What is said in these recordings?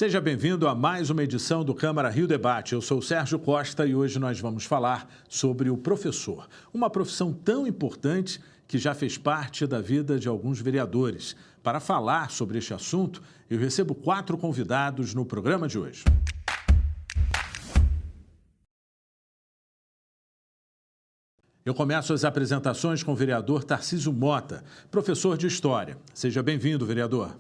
Seja bem-vindo a mais uma edição do Câmara Rio Debate. Eu sou o Sérgio Costa e hoje nós vamos falar sobre o professor. Uma profissão tão importante que já fez parte da vida de alguns vereadores. Para falar sobre este assunto, eu recebo 4 convidados no programa de hoje. Eu começo as apresentações com o vereador Tarcísio Mota, professor de História. Seja bem-vindo, vereador.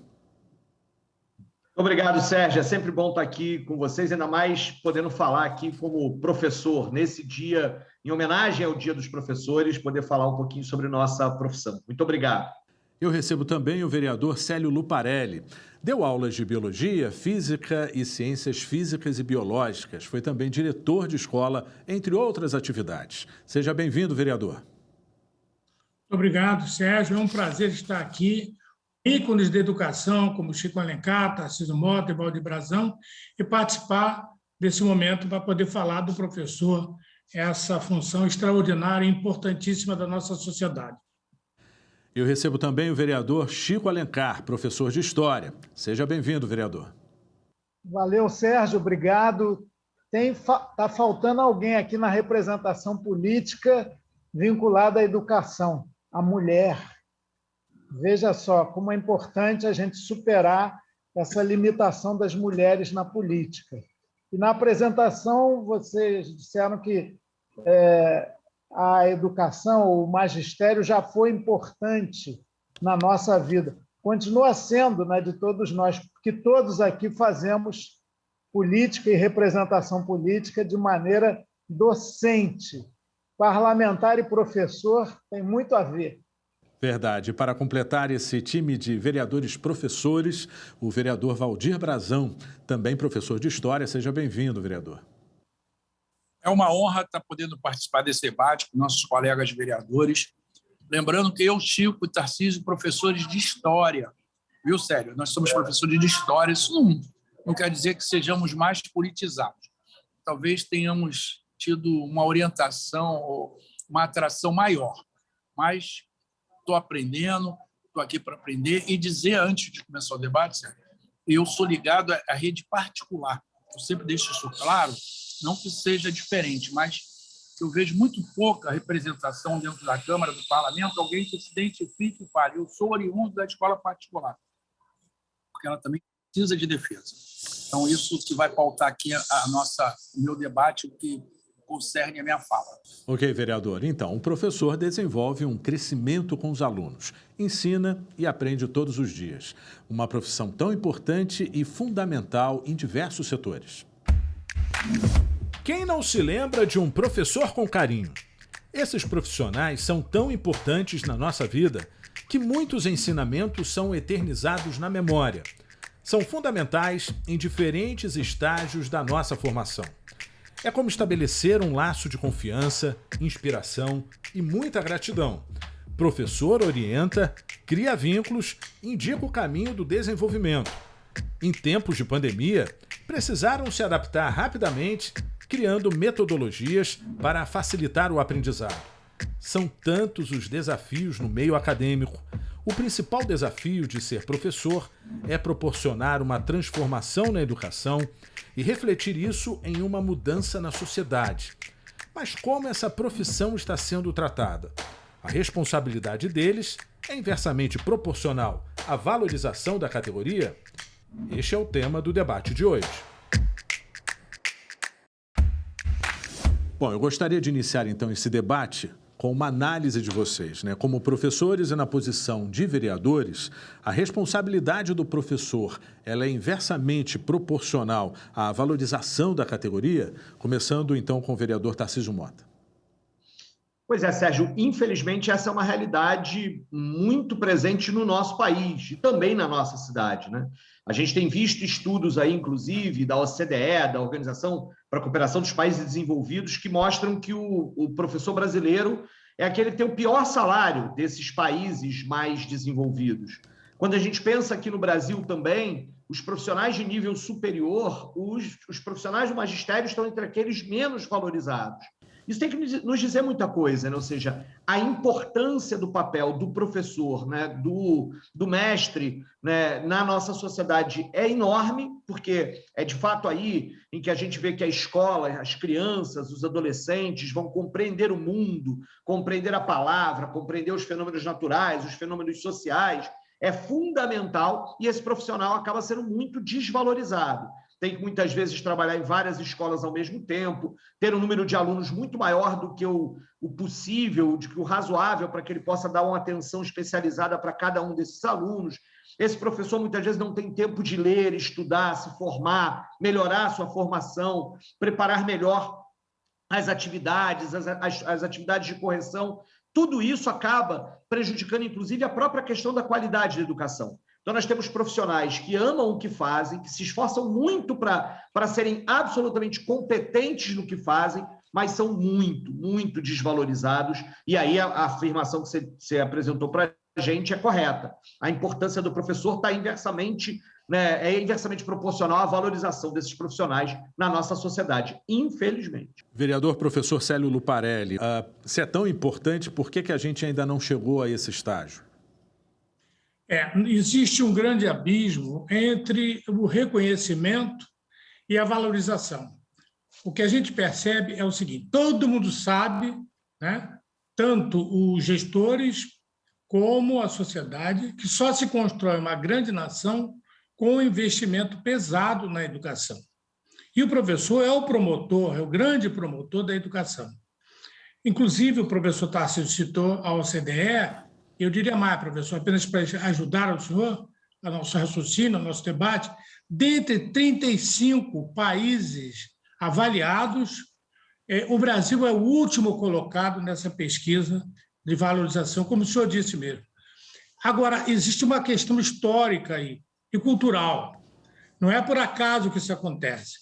Obrigado, Sérgio. É sempre bom estar aqui com vocês, ainda mais podendo falar aqui como professor, nesse dia, em homenagem ao Dia dos Professores, poder falar um pouquinho sobre nossa profissão. Muito obrigado. Eu recebo também o vereador Célio Luparelli. Deu aulas de Biologia, Física e Ciências Físicas e Biológicas. Foi também diretor de escola, entre outras atividades. Seja bem-vindo, vereador. Muito obrigado, Sérgio. É um prazer estar aqui. Ícones da educação, como Chico Alencar, Tarcísio Mota e Valdir Brazão, e participar desse momento para poder falar do professor, essa função extraordinária e importantíssima da nossa sociedade. Eu recebo também o vereador Chico Alencar, professor de História. Seja bem-vindo, vereador. Valeu, Sérgio, obrigado. Está faltando alguém aqui na representação política vinculada à educação, a mulher. Veja só como é importante a gente superar essa limitação das mulheres na política. E na apresentação, vocês disseram que a educação, o magistério já foi importante na nossa vida. Continua sendo, né, de todos nós, porque todos aqui fazemos política e representação política de maneira docente. Parlamentar e professor tem muito a ver. Verdade. Para completar esse time de vereadores professores, o vereador Valdir Brazão, também professor de História. Seja bem-vindo, vereador. É uma honra estar podendo participar desse debate com nossos colegas vereadores. Lembrando que eu, Chico e Tarcísio, professores de História. Viu, Sérgio? Nós somos professores de História. Isso não quer dizer que sejamos mais politizados. Talvez tenhamos tido uma orientação ou uma atração maior. Mas estou aprendendo, estou aqui para aprender. E dizer, antes de começar o debate, Sérgio, eu sou ligado à rede particular. Eu sempre deixo isso claro, não que seja diferente, mas eu vejo muito pouca representação dentro da Câmara, do Parlamento, alguém que se identifique e fale, eu sou oriundo da escola particular, porque ela também precisa de defesa. Então, isso que vai pautar aqui o meu debate, o que concerne a minha fala. Ok, vereador. Então, o professor desenvolve um crescimento com os alunos, ensina e aprende todos os dias. Uma profissão tão importante e fundamental em diversos setores. Quem não se lembra de um professor com carinho? Esses profissionais são tão importantes na nossa vida que muitos ensinamentos são eternizados na memória. São fundamentais em diferentes estágios da nossa formação. É como estabelecer um laço de confiança, inspiração e muita gratidão. Professor orienta, cria vínculos, indica o caminho do desenvolvimento. Em tempos de pandemia, precisaram se adaptar rapidamente, criando metodologias para facilitar o aprendizado. São tantos os desafios no meio acadêmico. O principal desafio de ser professor é proporcionar uma transformação na educação e refletir isso em uma mudança na sociedade. Mas como essa profissão está sendo tratada? A responsabilidade deles é inversamente proporcional à valorização da categoria? Este é o tema do debate de hoje. Bom, eu gostaria de iniciar então esse debate com uma análise de vocês, né? Como professores e na posição de vereadores, a responsabilidade do professor ela é inversamente proporcional à valorização da categoria, começando então com o vereador Tarcísio Mota. Pois é, Sérgio, infelizmente essa é uma realidade muito presente no nosso país e também na nossa cidade, né? A gente tem visto estudos aí, inclusive, da OCDE, da Organização para a Cooperação dos Países Desenvolvidos, que mostram que o professor brasileiro é aquele que tem o pior salário desses países mais desenvolvidos. Quando a gente pensa aqui no Brasil também, os profissionais de nível superior, os profissionais do magistério estão entre aqueles menos valorizados. Isso tem que nos dizer muita coisa, né? Ou seja, a importância do papel do professor, né? do mestre, né? Na nossa sociedade é enorme, porque é de fato aí em que a gente vê que a escola, as crianças, os adolescentes vão compreender o mundo, compreender a palavra, compreender os fenômenos naturais, os fenômenos sociais. É fundamental e esse profissional acaba sendo muito desvalorizado. Tem que muitas vezes trabalhar em várias escolas ao mesmo tempo, ter um número de alunos muito maior do que o possível, do que o razoável, para que ele possa dar uma atenção especializada para cada um desses alunos. Esse professor muitas vezes não tem tempo de ler, estudar, se formar, melhorar a sua formação, preparar melhor as atividades, as atividades de correção. Tudo isso acaba prejudicando, inclusive, a própria questão da qualidade da educação. Então, nós temos profissionais que amam o que fazem, que se esforçam muito para serem absolutamente competentes no que fazem, mas são muito, muito desvalorizados. E aí a afirmação que você apresentou para a gente é correta. A importância do professor está inversamente, né, é inversamente proporcional à valorização desses profissionais na nossa sociedade, infelizmente. Vereador professor Célio Luparelli, se é tão importante, por que a gente ainda não chegou a esse estágio? Existe um grande abismo entre o reconhecimento e a valorização. O que a gente percebe é o seguinte: todo mundo sabe, né, tanto os gestores como a sociedade, que só se constrói uma grande nação com um investimento pesado na educação. E o professor é o promotor, é o grande promotor da educação. Inclusive, o professor Tarcísio citou a OCDE. Eu diria mais, professor, apenas para ajudar o senhor, a nosso raciocínio, ao nosso debate, dentre 35 países avaliados, o Brasil é o último colocado nessa pesquisa de valorização, como o senhor disse mesmo. Agora, existe uma questão histórica aí, e cultural. Não é por acaso que isso acontece.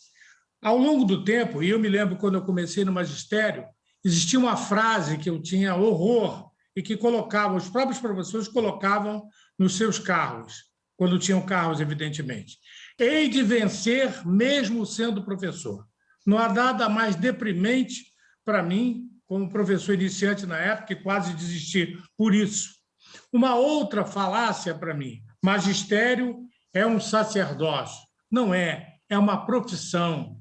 Ao longo do tempo, e eu me lembro quando eu comecei no magistério, existia uma frase que eu tinha horror, e que os próprios professores colocavam nos seus carros, quando tinham carros, evidentemente. Hei de vencer mesmo sendo professor. Não há nada mais deprimente para mim, como professor iniciante na época, e quase desisti por isso. Uma outra falácia para mim: magistério é um sacerdócio. Não é, é uma profissão.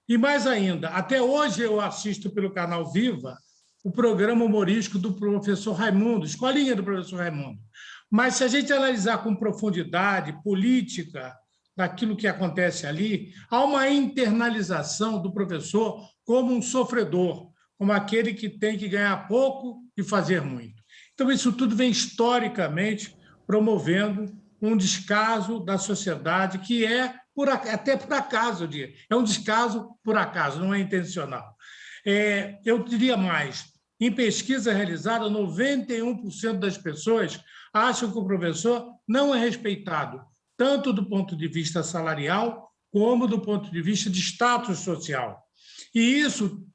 E mais ainda, até hoje eu assisto pelo canal Viva o programa humorístico do professor Raimundo, escolinha do professor Raimundo. Mas se a gente analisar com profundidade política daquilo que acontece ali, há uma internalização do professor como um sofredor, como aquele que tem que ganhar pouco e fazer muito. Então, isso tudo vem historicamente promovendo um descaso da sociedade que até por acaso, eu diria. É um descaso por acaso, não é intencional. Eu diria mais: em pesquisa realizada, 91% das pessoas acham que o professor não é respeitado, tanto do ponto de vista salarial, como do ponto de vista de status social. E isso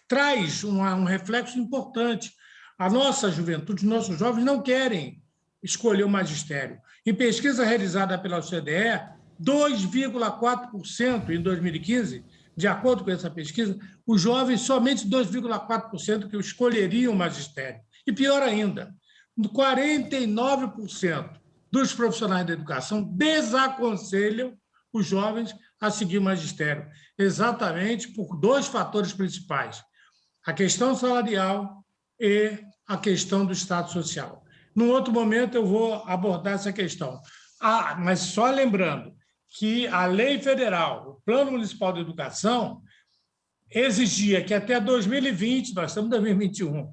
traz um reflexo importante. A nossa juventude, os nossos jovens não querem escolher o magistério. Em pesquisa realizada pela OCDE, 2,4% em 2015, de acordo com essa pesquisa, os jovens, somente 2,4% que escolheriam o magistério. E pior ainda, 49% dos profissionais da educação desaconselham os jovens a seguir o magistério, exatamente por dois fatores principais: a questão salarial e a questão do status social. Num outro momento eu vou abordar essa questão. Mas só lembrando que a lei federal, o Plano Municipal de Educação, exigia que até 2020, nós estamos em 2021,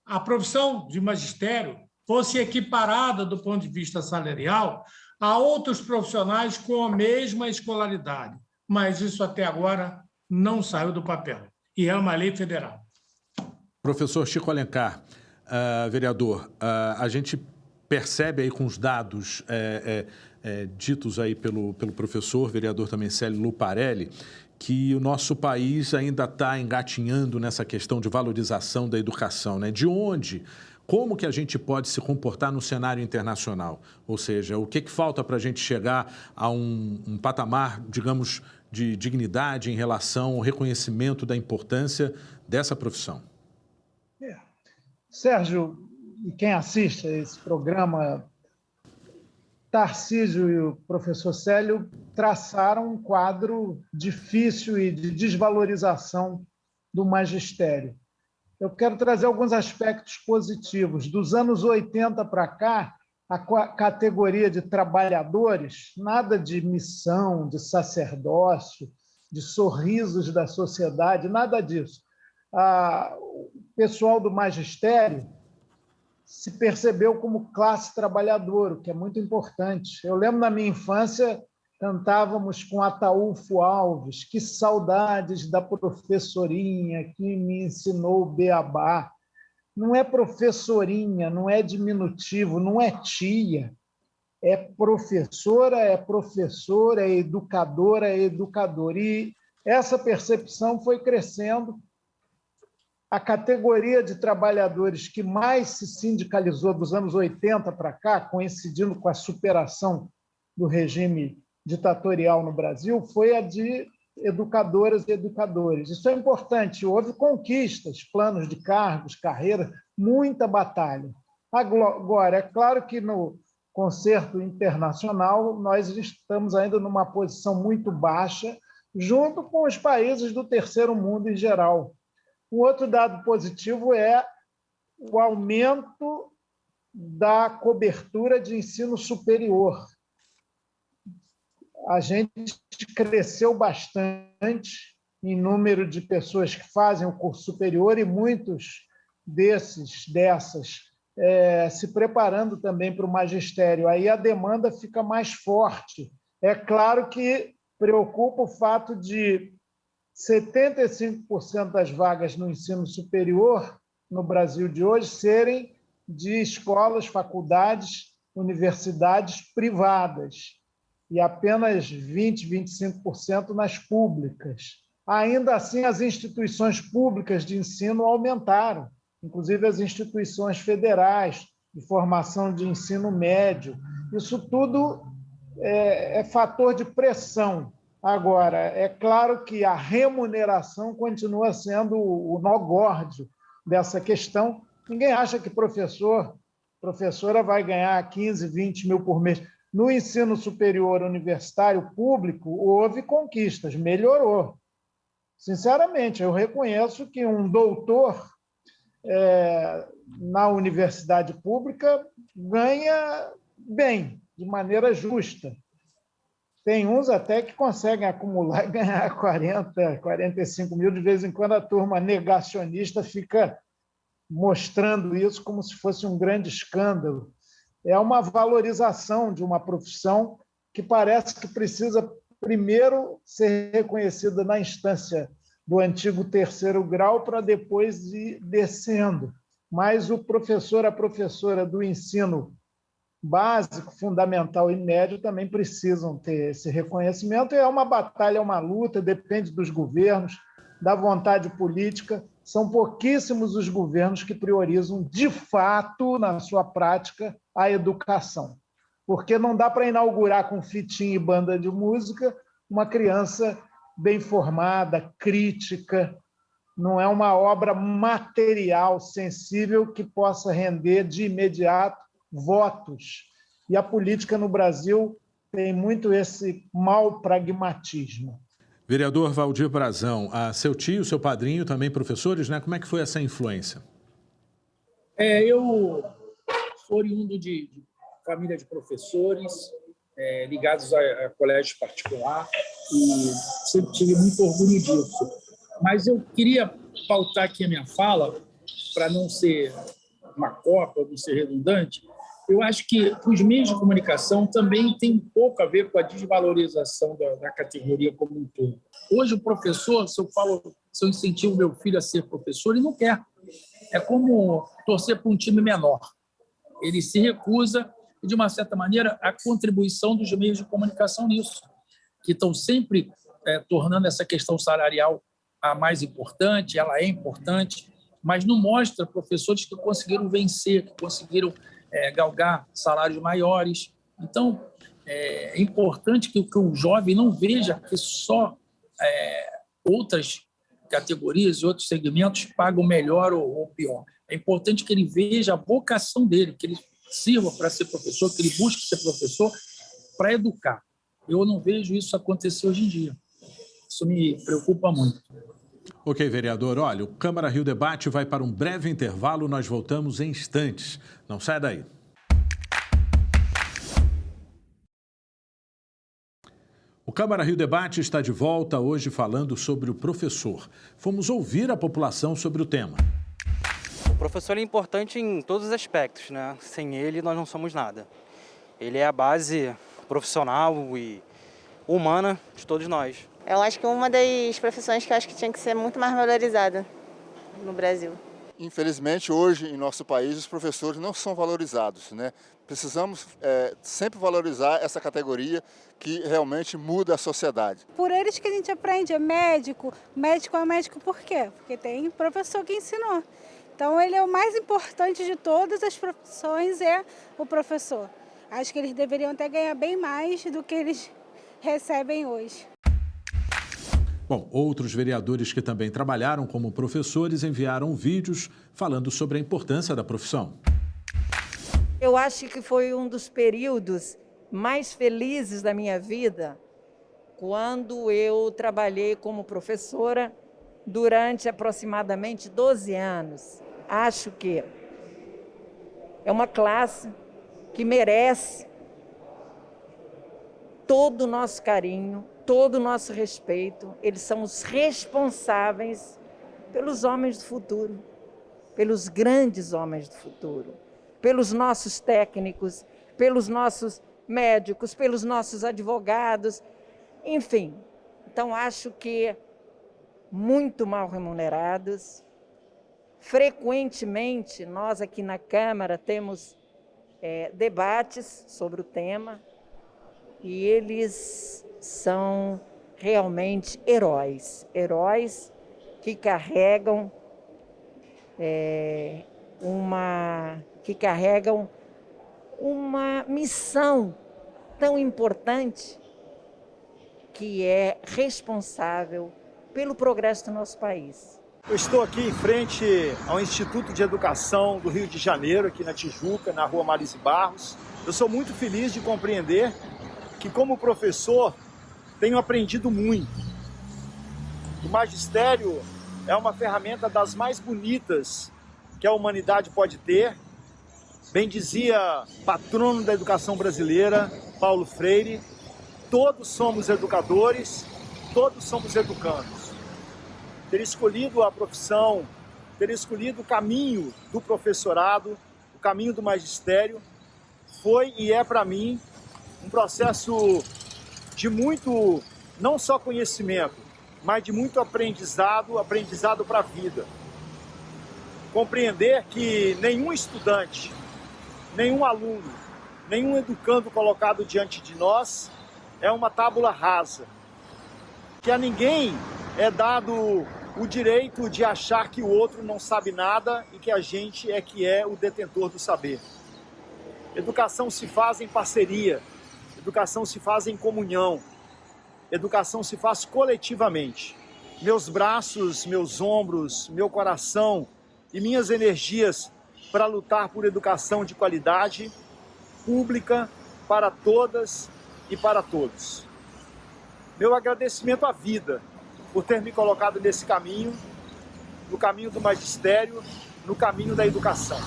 a profissão de magistério fosse equiparada do ponto de vista salarial a outros profissionais com a mesma escolaridade. Mas isso até agora não saiu do papel. E é uma lei federal. Professor Chico Alencar, vereador, a gente percebe aí com os dados ditos aí pelo professor, vereador também Célio Luparelli, que o nosso país ainda está engatinhando nessa questão de valorização da educação, né? De onde, como que a gente pode se comportar no cenário internacional? Ou seja, o que falta para a gente chegar a um patamar, digamos, de dignidade em relação ao reconhecimento da importância dessa profissão? Sérgio, e quem assiste a esse programa, Tarcísio e o professor Célio traçaram um quadro difícil e de desvalorização do magistério. Eu quero trazer alguns aspectos positivos. Dos anos 80 para cá, a categoria de trabalhadores, nada de missão, de sacerdócio, de sorrisos da sociedade, nada disso. O pessoal do magistério se percebeu como classe trabalhadora, o que é muito importante. Eu lembro, na minha infância, cantávamos com Ataúfo Alves, que saudades da professorinha que me ensinou o beabá. Não é professorinha, não é diminutivo, não é tia. É professora, é educadora, é educador. E essa percepção foi crescendo. A categoria de trabalhadores que mais se sindicalizou dos anos 80 para cá, coincidindo com a superação do regime ditatorial no Brasil, foi a de educadoras e educadores. Isso é importante. Houve conquistas, planos de cargos, carreira, muita batalha. Agora, é claro que no concerto internacional nós estamos ainda numa posição muito baixa, junto com os países do terceiro mundo em geral. Um outro dado positivo é o aumento da cobertura de ensino superior. A gente cresceu bastante em número de pessoas que fazem o curso superior e muitos dessas se preparando também para o magistério. Aí a demanda fica mais forte. É claro que preocupa o fato de 75% das vagas no ensino superior no Brasil de hoje serem de escolas, faculdades, universidades privadas e apenas 20%, 25% nas públicas. Ainda assim, as instituições públicas de ensino aumentaram, inclusive as instituições federais de formação de ensino médio. Isso tudo é fator de pressão. Agora, é claro que a remuneração continua sendo o nó górdio dessa questão. Ninguém acha que professora vai ganhar 15, 20 mil por mês. No ensino superior universitário público, houve conquistas, melhorou. Sinceramente, eu reconheço que um doutor na universidade pública ganha bem, de maneira justa. Tem uns até que conseguem acumular e ganhar 40, 45 mil. De vez em quando a turma negacionista fica mostrando isso como se fosse um grande escândalo. É uma valorização de uma profissão que parece que precisa primeiro ser reconhecida na instância do antigo terceiro grau para depois ir descendo. Mas o professor, a professora do ensino básico, fundamental e médio também precisam ter esse reconhecimento. É uma batalha, é uma luta, depende dos governos, da vontade política. São pouquíssimos os governos que priorizam, de fato, na sua prática, a educação. Porque não dá para inaugurar com fitinha e banda de música uma criança bem formada, crítica. Não é uma obra material, sensível, que possa render de imediato votos. E a política no Brasil tem muito esse mau pragmatismo. Vereador Valdir Brazão, seu tio, seu padrinho, também professores, né? Como é que foi essa influência? Eu sou oriundo de família de professores ligados a colégio particular e sempre tive muito orgulho disso. Mas eu queria pautar aqui a minha fala, para não ser uma cópia, não ser redundante. Eu acho que os meios de comunicação também têm pouco a ver com a desvalorização da categoria como um todo. Hoje, o professor, se eu incentivo meu filho a ser professor, ele não quer. É como torcer para um time menor. Ele se recusa e, de uma certa maneira, a contribuição dos meios de comunicação nisso, que estão sempre tornando essa questão salarial a mais importante, ela é importante, mas não mostra professores que conseguiram vencer, que conseguiram galgar salários maiores. Então, é importante que o jovem não veja que só outras categorias e outros segmentos pagam melhor ou pior. É importante que ele veja a vocação dele, que ele sirva para ser professor, que ele busque ser professor para educar. Eu não vejo isso acontecer hoje em dia. Isso me preocupa muito. Ok, vereador. Olha, o Câmara Rio Debate vai para um breve intervalo. Nós voltamos em instantes. Não sai daí. O Câmara Rio Debate está de volta hoje falando sobre o professor. Fomos ouvir a população sobre o tema. O professor é importante em todos os aspectos, né? Sem ele, nós não somos nada. Ele é a base profissional e humana de todos nós. Eu acho que uma das profissões que eu acho que tinha que ser muito mais valorizada no Brasil. Infelizmente, hoje, em nosso país, os professores não são valorizados, né? Precisamos sempre valorizar essa categoria que realmente muda a sociedade. Por eles que a gente aprende, é médico. Médico é médico por quê? Porque tem professor que ensinou. Então, ele é o mais importante de todas as profissões, é o professor. Acho que eles deveriam até ganhar bem mais do que eles recebem hoje. Bom, outros vereadores que também trabalharam como professores enviaram vídeos falando sobre a importância da profissão. Eu acho que foi um dos períodos mais felizes da minha vida quando eu trabalhei como professora durante aproximadamente 12 anos. Acho que é uma classe que merece todo o nosso carinho, todo o nosso respeito. Eles são os responsáveis pelos homens do futuro, pelos grandes homens do futuro, pelos nossos técnicos, pelos nossos médicos, pelos nossos advogados, enfim. Então, acho que muito mal remunerados. Frequentemente, nós aqui na Câmara temos debates sobre o tema e eles são realmente heróis que carregam uma missão tão importante que é responsável pelo progresso do nosso país. Eu estou aqui em frente ao Instituto de Educação do Rio de Janeiro, aqui na Tijuca, na Rua Marise Barros. Eu sou muito feliz de compreender que, como professor, tenho aprendido muito. O magistério é uma ferramenta das mais bonitas que a humanidade pode ter. Bem dizia patrono da educação brasileira, Paulo Freire, todos somos educadores, todos somos educandos. Ter escolhido a profissão, ter escolhido o caminho do professorado, o caminho do magistério, foi e é para mim um processo de muito, não só conhecimento, mas de muito aprendizado para a vida. Compreender que nenhum estudante, nenhum aluno, nenhum educando colocado diante de nós é uma tábula rasa. Que a ninguém é dado o direito de achar que o outro não sabe nada e que a gente é que é o detentor do saber. Educação se faz em parceria, educação se faz em comunhão, educação se faz coletivamente. Meus braços, meus ombros, meu coração e minhas energias para lutar por educação de qualidade, pública, para todas e para todos. Meu agradecimento à vida por ter me colocado nesse caminho, no caminho do magistério, no caminho da educação.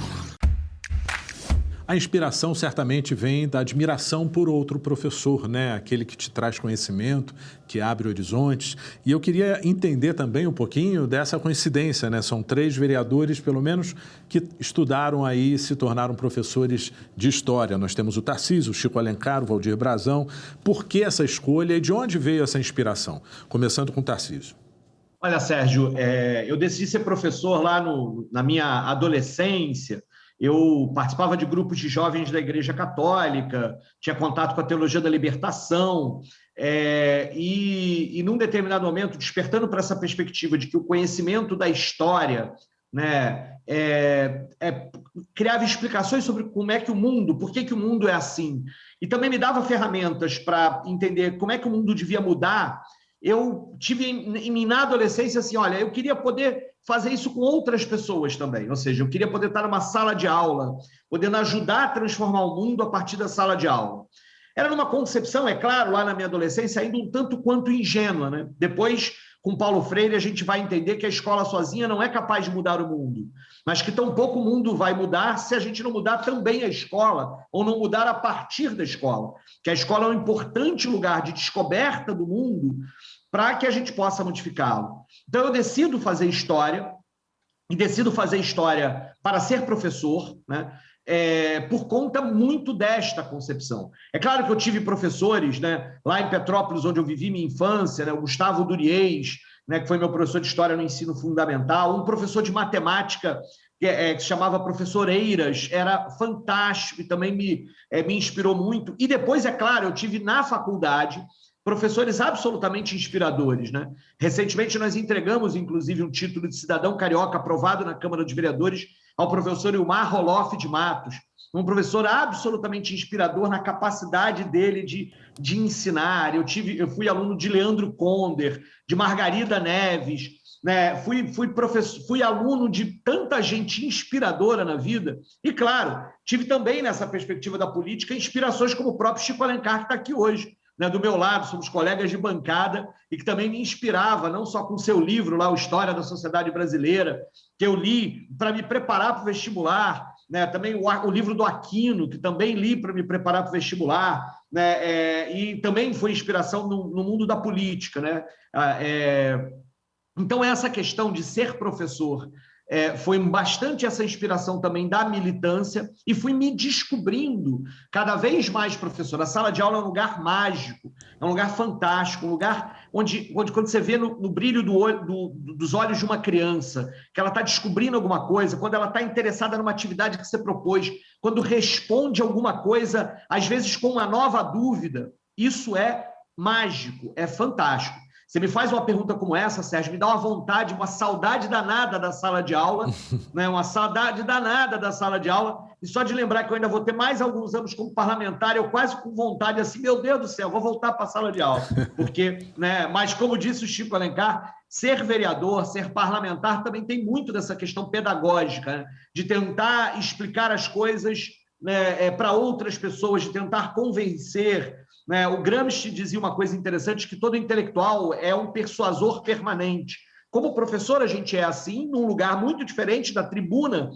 A inspiração certamente vem da admiração por outro professor, né? Aquele que te traz conhecimento, que abre horizontes. E eu queria entender também um pouquinho dessa coincidência, né? São 3 vereadores, pelo menos, que estudaram aí e se tornaram professores de história. Nós temos o Tarcísio, o Chico Alencar, o Valdir Brazão. Por que essa escolha e de onde veio essa inspiração? Começando com o Tarcísio. Olha, Sérgio, eu decidi ser professor lá na minha adolescência. eu participava de grupos de jovens da Igreja Católica, tinha contato com a teologia da libertação, e num determinado momento, despertando para essa perspectiva de que o conhecimento da história, né, criava explicações sobre como é que o mundo, por que o mundo é assim, e também me dava ferramentas para entender como é que o mundo devia mudar. Eu tive na adolescência assim, olha, eu queria poder fazer isso com outras pessoas também, ou seja, eu queria poder estar numa sala de aula, podendo ajudar a transformar o mundo a partir da sala de aula. Era numa concepção, é claro, lá na minha adolescência, ainda um tanto quanto ingênua, né? Depois, com Paulo Freire, a gente vai entender que a escola sozinha não é capaz de mudar o mundo, mas que tampouco o mundo vai mudar se a gente não mudar também a escola, ou não mudar a partir da escola, que a escola é um importante lugar de descoberta do mundo para que a gente possa modificá-lo. Então, eu decido fazer história, e decido fazer história para ser professor, né? Por conta muito desta concepção. É claro que eu tive professores, né, lá em Petrópolis, onde eu vivi minha infância, né, o Gustavo Duriez, né, que foi meu professor de História no ensino fundamental, um professor de matemática que se chamava professor Eiras, era fantástico e também me inspirou muito. E depois, é claro, eu tive na faculdade professores absolutamente inspiradores, né? Recentemente, nós entregamos, inclusive, um título de cidadão carioca aprovado na Câmara dos Vereadores ao professor Ilmar Roloff de Matos, um professor absolutamente inspirador na capacidade dele de ensinar. Eu fui aluno de Leandro Conder, de Margarida Neves, né? Fui aluno de tanta gente inspiradora na vida. E, claro, tive também, nessa perspectiva da política, inspirações como o próprio Chico Alencar, que está aqui hoje, né, do meu lado, somos colegas de bancada, e que também me inspirava, não só com o seu livro lá, o História da Sociedade Brasileira, que eu li para me preparar para o vestibular, né, também o livro do Aquino, que também li para me preparar para o vestibular, né, e também foi inspiração no mundo da política, né. Então, essa questão de ser professor foi bastante essa inspiração também da militância, e fui me descobrindo cada vez mais professor. A sala de aula é um lugar mágico, é um lugar fantástico, um lugar onde quando você vê no brilho dos olhos de uma criança, que ela está descobrindo alguma coisa, quando ela está interessada numa atividade que você propôs, quando responde alguma coisa, às vezes com uma nova dúvida, isso é mágico, é fantástico. Você me faz uma pergunta como essa, Sérgio, me dá uma vontade, uma saudade danada da sala de aula, né? Uma saudade danada da sala de aula, e só de lembrar que eu ainda vou ter mais alguns anos como parlamentar, eu quase com vontade assim, meu Deus do céu, vou voltar para a sala de aula, porque, né? Mas como disse o Chico Alencar, ser vereador, ser parlamentar também tem muito dessa questão pedagógica, né? De tentar explicar as coisas, né, para outras pessoas, de tentar convencer, né? O Gramsci dizia uma coisa interessante, que todo intelectual é um persuasor permanente. Como professor, a gente é assim, num lugar muito diferente da tribuna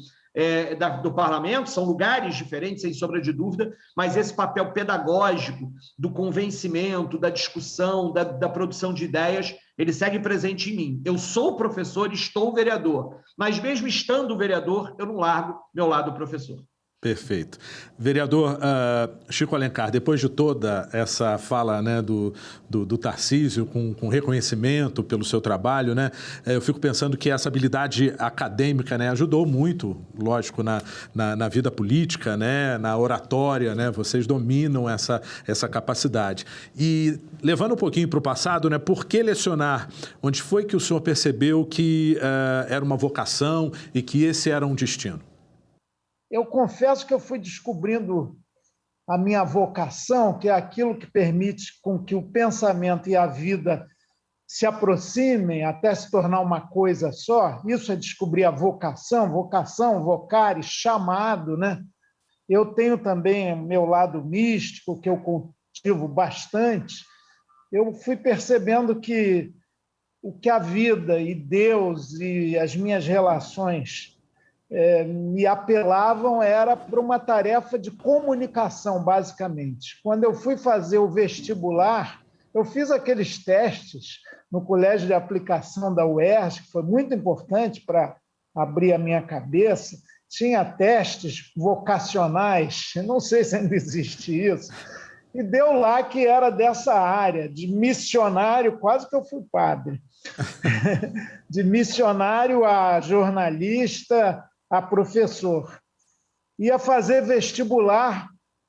do parlamento, são lugares diferentes, sem sombra de dúvida, mas esse papel pedagógico do convencimento, da discussão, da produção de ideias, ele segue presente em mim. Eu sou professor, estou vereador, mas mesmo estando vereador, eu não largo meu lado professor. Perfeito. Vereador Chico Alencar, depois de toda essa fala, né, do Tarcísio, com reconhecimento pelo seu trabalho, né, eu fico pensando que essa habilidade acadêmica, né, ajudou muito, lógico, na vida política, né, na oratória, né, vocês dominam essa capacidade. E levando um pouquinho para o passado, né, por que lecionar? Onde foi que o senhor percebeu que era uma vocação e que esse era um destino? Eu confesso que eu fui descobrindo a minha vocação, que é aquilo que permite com que o pensamento e a vida se aproximem até se tornar uma coisa só. Isso é descobrir a vocação, vocare, chamado, né? Eu tenho também meu lado místico, que eu cultivo bastante. Eu fui percebendo que o que a vida e Deus e as minhas relações me apelavam era para uma tarefa de comunicação, basicamente. Quando eu fui fazer o vestibular, eu fiz aqueles testes no Colégio de Aplicação da UERJ, que foi muito importante para abrir a minha cabeça. Tinha testes vocacionais, não sei se ainda existe isso, e deu lá que era dessa área, de missionário, quase que eu fui padre, de missionário a jornalista, a professor. ia fazer vestibular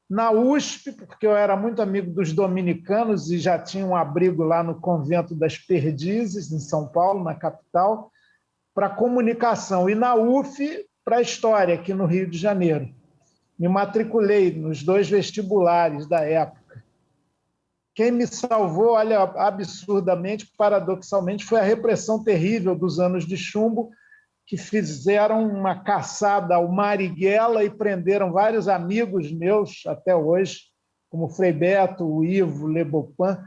na USP, porque eu era muito amigo dos dominicanos e já tinha um abrigo lá no Convento das Perdizes, em São Paulo, na capital, para comunicação, e na UF para História, aqui no Rio de Janeiro. Me matriculei nos 2 vestibulares da época. Quem me salvou, olha, absurdamente, paradoxalmente, foi a repressão terrível dos anos de chumbo, que fizeram uma caçada ao Marighella e prenderam vários amigos meus até hoje, como o Frei Beto, o Ivo, o Lebopin,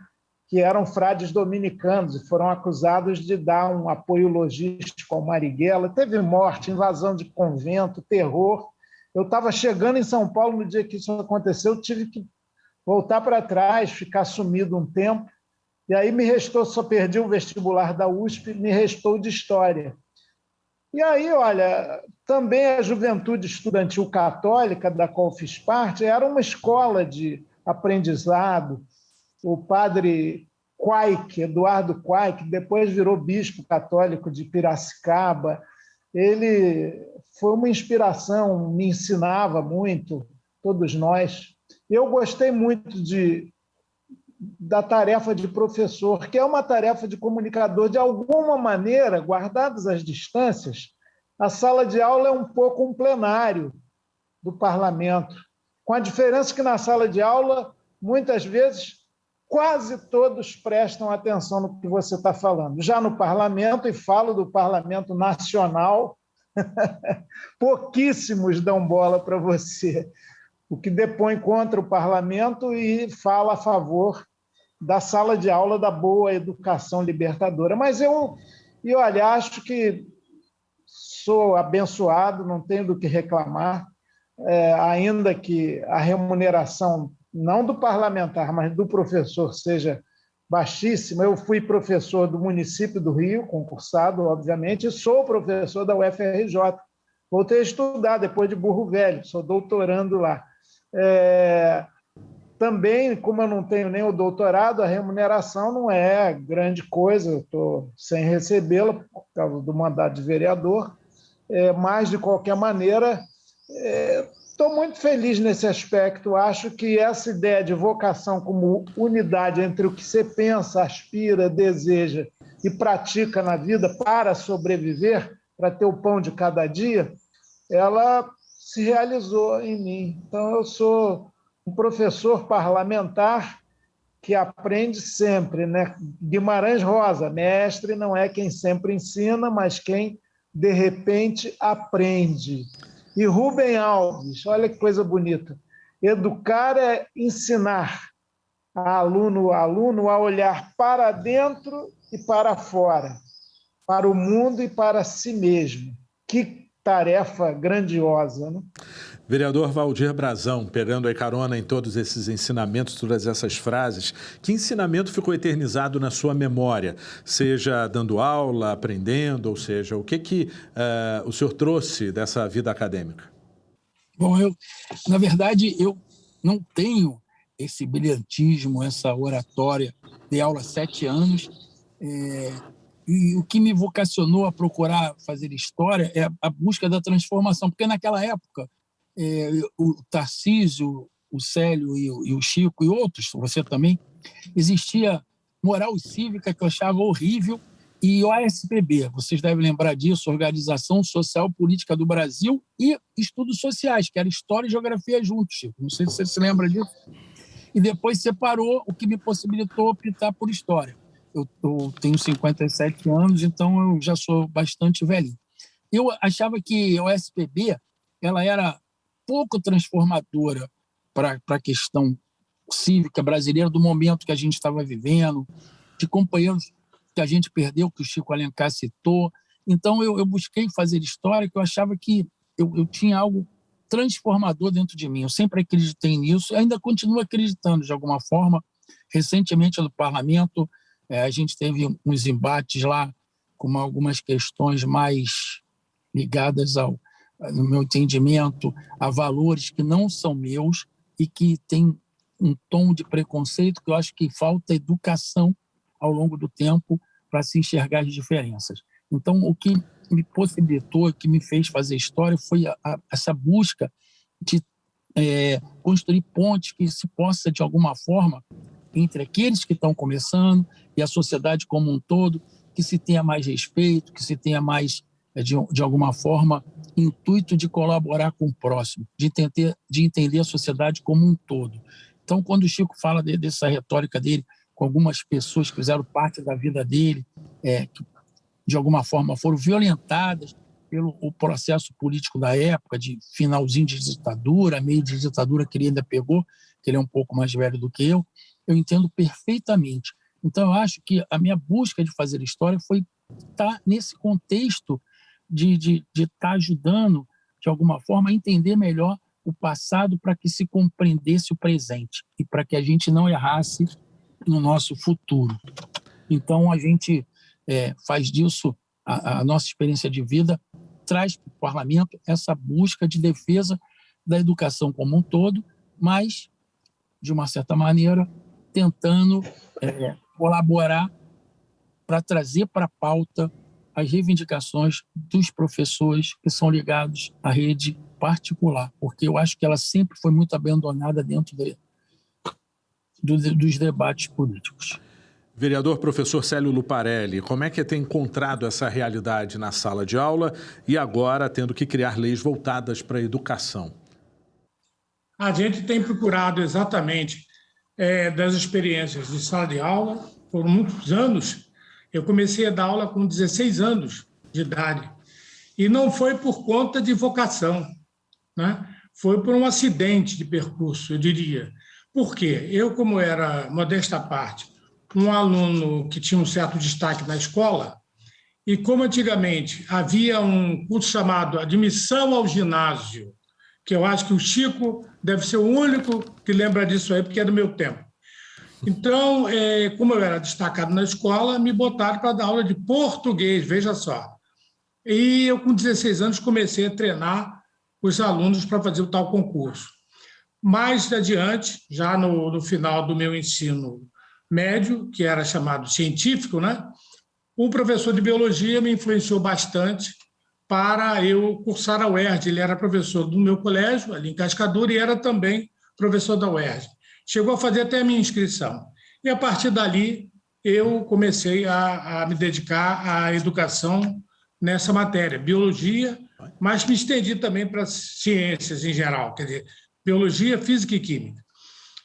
que eram frades dominicanos e foram acusados de dar um apoio logístico ao Marighella. Teve morte, invasão de convento, terror. Eu estava chegando em São Paulo no dia que isso aconteceu, tive que voltar para trás, ficar sumido um tempo, e aí me restou, só perdi o vestibular da USP, me restou de História. E aí, olha, também a Juventude Estudantil Católica, da qual fiz parte, era uma escola de aprendizado. O padre Quaik, Eduardo Quaik, depois virou bispo católico de Piracicaba, ele foi uma inspiração, me ensinava muito, todos nós. Eu gostei muito da tarefa de professor, que é uma tarefa de comunicador. De alguma maneira, guardadas as distâncias, a sala de aula é um pouco um plenário do parlamento, com a diferença que na sala de aula, muitas vezes, quase todos prestam atenção no que você está falando. Já no parlamento, e falo do parlamento nacional, pouquíssimos dão bola para você, o que depõe contra o parlamento e fala a favor da sala de aula da boa educação libertadora. Mas olha, acho que sou abençoado, não tenho do que reclamar, ainda que a remuneração, não do parlamentar, mas do professor, seja baixíssima. Eu fui professor do município do Rio, concursado, obviamente, e sou professor da UFRJ. Voltei a estudar depois de Burro Velho, sou doutorando lá. Também, como eu não tenho nem o doutorado, a remuneração não é grande coisa, eu estou sem recebê-la por causa do mandato de vereador, mas, de qualquer maneira, estou muito feliz nesse aspecto. Acho que essa ideia de vocação como unidade entre o que você pensa, aspira, deseja e pratica na vida para sobreviver, para ter o pão de cada dia, ela se realizou em mim. Então, eu sou um professor parlamentar que aprende sempre, né? Guimarães Rosa, mestre não é quem sempre ensina, mas quem, de repente, aprende. E Rubem Alves, olha que coisa bonita. Educar é ensinar aluno a olhar para dentro e para fora, para o mundo e para si mesmo. Que tarefa grandiosa, né? Vereador Valdir Brazão, pegando aí carona em todos esses ensinamentos, todas essas frases, que ensinamento ficou eternizado na sua memória? Seja dando aula, aprendendo, ou seja, o que o senhor trouxe dessa vida acadêmica? Bom, na verdade, eu não tenho esse brilhantismo, essa oratória. Dei aula há 7 anos, e o que me vocacionou a procurar fazer história é a busca da transformação, porque naquela época o Tarcísio, o Célio e o Chico e outros, você também, existia moral cívica que eu achava horrível, e OSPB, vocês devem lembrar disso, Organização Social Política do Brasil, e Estudos Sociais, que era História e Geografia juntos, Chico. Não sei se você se lembra disso. E depois separou, o que me possibilitou optar por História. Eu tenho 57 anos, então eu já sou bastante velhinho. Eu achava que a OSPB ela era pouco transformadora para a questão cívica brasileira do momento que a gente estava vivendo, de companheiros que a gente perdeu, que o Chico Alencar citou. Então, eu busquei fazer história, que eu achava que eu tinha algo transformador dentro de mim. Eu sempre acreditei nisso, ainda continuo acreditando de alguma forma. Recentemente, no parlamento, a gente teve uns embates lá com algumas questões mais ligadas no meu entendimento, a valores que não são meus e que têm um tom de preconceito, que eu acho que falta educação ao longo do tempo para se enxergar as diferenças. Então, o que me possibilitou, o que me fez fazer história foi essa busca construir pontes que se possa, de alguma forma, entre aqueles que estão começando e a sociedade como um todo, que se tenha mais respeito, que se tenha mais, de alguma forma, intuito de colaborar com o próximo, de entender a sociedade como um todo. Então, quando o Chico fala dessa retórica dele, com algumas pessoas que fizeram parte da vida dele, que, de alguma forma, foram violentadas pelo processo político da época, de finalzinho de ditadura, meio de ditadura que ele ainda pegou, que ele é um pouco mais velho do que eu entendo perfeitamente. Então, eu acho que a minha busca de fazer história foi estar nesse contexto de estar ajudando, de alguma forma, a entender melhor o passado para que se compreendesse o presente e para que a gente não errasse no nosso futuro. Então, a gente faz disso a nossa experiência de vida, traz para o parlamento essa busca de defesa da educação como um todo, mas, de uma certa maneira, tentando colaborar para trazer para a pauta as reivindicações dos professores que são ligados à rede particular, porque eu acho que ela sempre foi muito abandonada dentro dos debates políticos. Vereador professor Célio Luparelli, como é que tem encontrado essa realidade na sala de aula e agora tendo que criar leis voltadas para a educação? A gente tem procurado exatamente das experiências de sala de aula, por muitos anos. Eu comecei a dar aula com 16 anos de idade e não foi por conta de vocação, né? Foi por um acidente de percurso, eu diria. Por quê? Eu, como era, modesta parte, um aluno que tinha um certo destaque na escola, e como antigamente havia um curso chamado Admissão ao Ginásio, que eu acho que o Chico deve ser o único que lembra disso aí, porque é do meu tempo. Então, como eu era destacado na escola, me botaram para dar aula de português, veja só. E eu, com 16 anos, comecei a treinar os alunos para fazer o tal concurso. Mais adiante, já no final do meu ensino médio, que era chamado científico, né? Um professor de biologia me influenciou bastante para eu cursar a UERJ. Ele era professor do meu colégio, ali em Cascadura, e era também professor da UERJ. Chegou a fazer até a minha inscrição. E, a partir dali, eu comecei a me dedicar à educação nessa matéria, biologia, mas me estendi também para ciências em geral, quer dizer, biologia, física e química.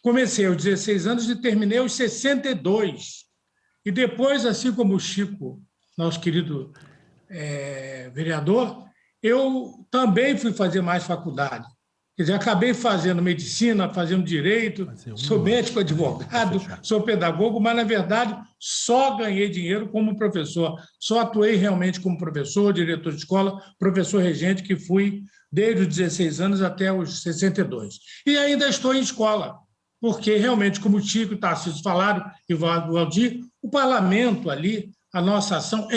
Comecei aos 16 anos e terminei aos 62. E depois, assim como o Chico, nosso querido vereador, eu também fui fazer mais faculdade. Quer dizer, acabei fazendo medicina, fazendo direito, sou médico, advogado, sou pedagogo, mas, na verdade, só ganhei dinheiro como professor. Só atuei realmente como professor, diretor de escola, professor regente, que fui desde os 16 anos até os 62. E ainda estou em escola, porque, realmente, como o Chico e o Tarcísio falaram, e o Valdir, o parlamento ali, a nossa ação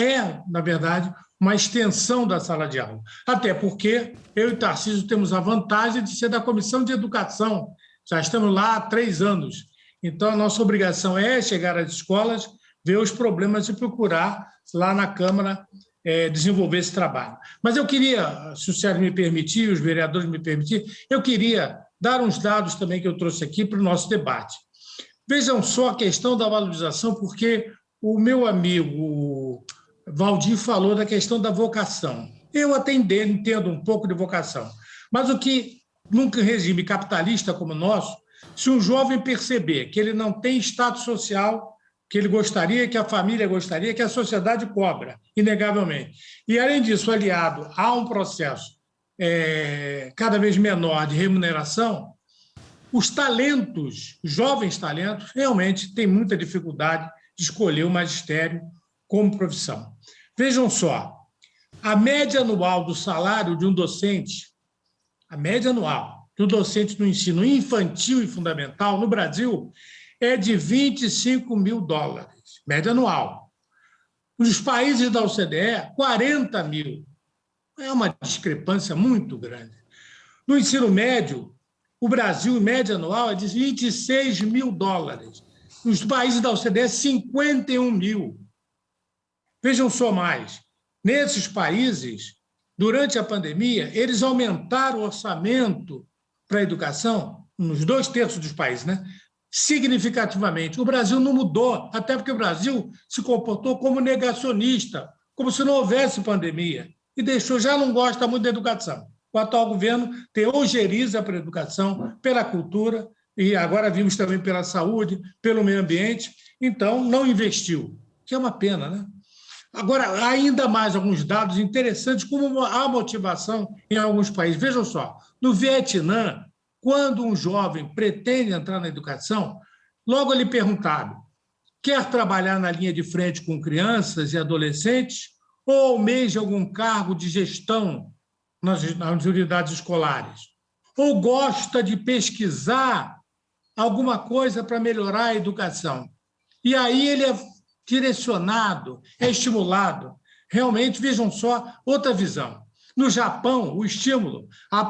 na verdade, uma extensão da sala de aula. Até porque eu e o Tarcísio temos a vantagem de ser da Comissão de Educação. Já estamos lá há 3 anos. Então, a nossa obrigação é chegar às escolas, ver os problemas e procurar, lá na Câmara, desenvolver esse trabalho. Mas eu queria, se o Sérgio me permitir, os vereadores me permitirem, eu queria dar uns dados também que eu trouxe aqui para o nosso debate. Vejam só a questão da valorização, porque o meu amigo Valdir falou da questão da vocação. Eu até entendo um pouco de vocação, mas o que, num regime capitalista como o nosso, se um jovem perceber que ele não tem status social que ele gostaria, que a família gostaria, que a sociedade cobra, inegavelmente, e, além disso, aliado a um processo cada vez menor de remuneração, os talentos, jovens talentos, realmente têm muita dificuldade de escolher o magistério como profissão. Vejam só, a média anual do salário de um docente, a média anual do docente no ensino infantil e fundamental no Brasil é de $25 mil, média anual. Nos países da OCDE, 40 mil. É uma discrepância muito grande. No ensino médio, o Brasil, em média anual, é de $26 mil. Nos países da OCDE, 51 mil. Vejam só mais. Nesses países, durante a pandemia, eles aumentaram o orçamento para a educação, nos 2/3 dos países, né? Significativamente. O Brasil não mudou, até porque o Brasil se comportou como negacionista, como se não houvesse pandemia, e já não gosta muito da educação. O atual governo tem ojeriza para a educação, pela cultura, e agora vimos também pela saúde, pelo meio ambiente, então não investiu, que é uma pena, né? Agora, ainda mais alguns dados interessantes, como a motivação em alguns países. Vejam só, no Vietnã, quando um jovem pretende entrar na educação, logo ele perguntado: quer trabalhar na linha de frente com crianças e adolescentes ou almeja algum cargo de gestão nas unidades escolares? Ou gosta de pesquisar alguma coisa para melhorar a educação? E aí ele é direcionado, é estimulado. Realmente, vejam só, outra visão. No Japão, o estímulo à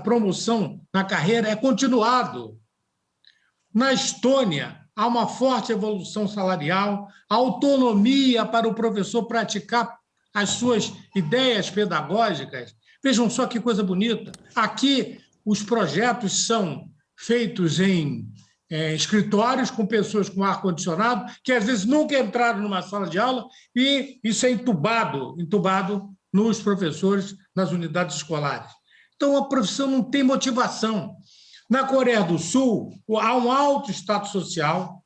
promoção na carreira é continuado. Na Estônia, há uma forte evolução salarial, autonomia para o professor praticar as suas ideias pedagógicas. Vejam só que coisa bonita. Aqui, os projetos são feitos em escritórios com pessoas com ar-condicionado, que às vezes nunca entraram numa sala de aula, e isso é entubado nos professores, nas unidades escolares. Então, a profissão não tem motivação. Na Coreia do Sul, há um alto status social,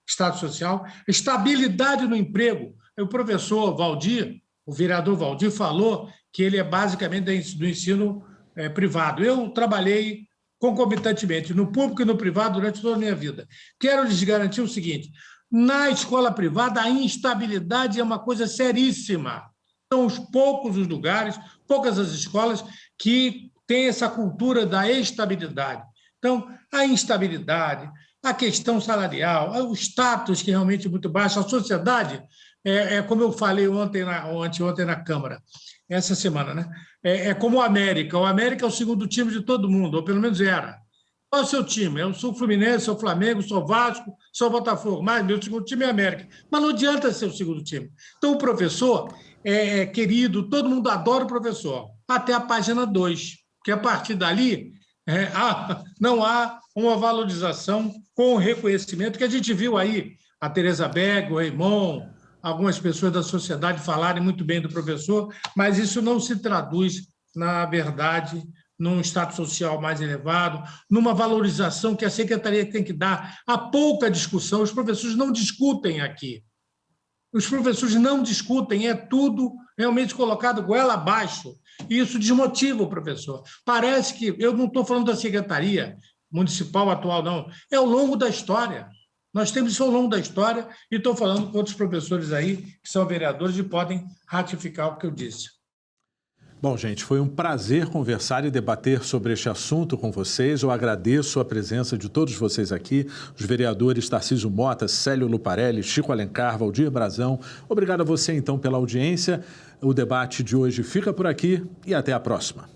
estabilidade no emprego. O professor Valdir, o vereador Valdir, falou que ele é basicamente do ensino privado. Eu trabalhei concomitantemente no público e no privado durante toda a minha vida. Quero lhes garantir o seguinte: na escola privada, a instabilidade é uma coisa seríssima. São poucos os lugares, poucas as escolas que têm essa cultura da estabilidade. Então, a instabilidade, a questão salarial, o status que é realmente muito baixo, a sociedade, como eu falei anteontem na Câmara, essa semana, né? É como o América. O América é o segundo time de todo mundo, ou pelo menos era. Qual é o seu time? Eu sou o Fluminense, sou o Flamengo, sou o Vasco, sou o Botafogo, mas meu segundo time é América. Mas não adianta ser o segundo time. Então, o professor é querido, todo mundo adora o professor, até a página 2, porque a partir dali não há uma valorização com o reconhecimento que a gente viu aí, a Tereza Berg, o Raymond, algumas pessoas da sociedade falarem muito bem do professor, mas isso não se traduz, na verdade, num status social mais elevado, numa valorização que a secretaria tem que dar. Há pouca discussão, os professores não discutem aqui. Os professores não discutem, é tudo realmente colocado goela abaixo, e isso desmotiva o professor. Parece que, eu não estou falando da secretaria municipal atual, não, é ao longo da história. Nós temos isso ao longo da história, e estou falando com outros professores aí, que são vereadores e podem ratificar o que eu disse. Bom, gente, foi um prazer conversar e debater sobre este assunto com vocês. Eu agradeço a presença de todos vocês aqui, os vereadores Tarcísio Mota, Célio Luparelli, Chico Alencar, Valdir Brazão. Obrigado a você, então, pela audiência. O debate de hoje fica por aqui e até a próxima.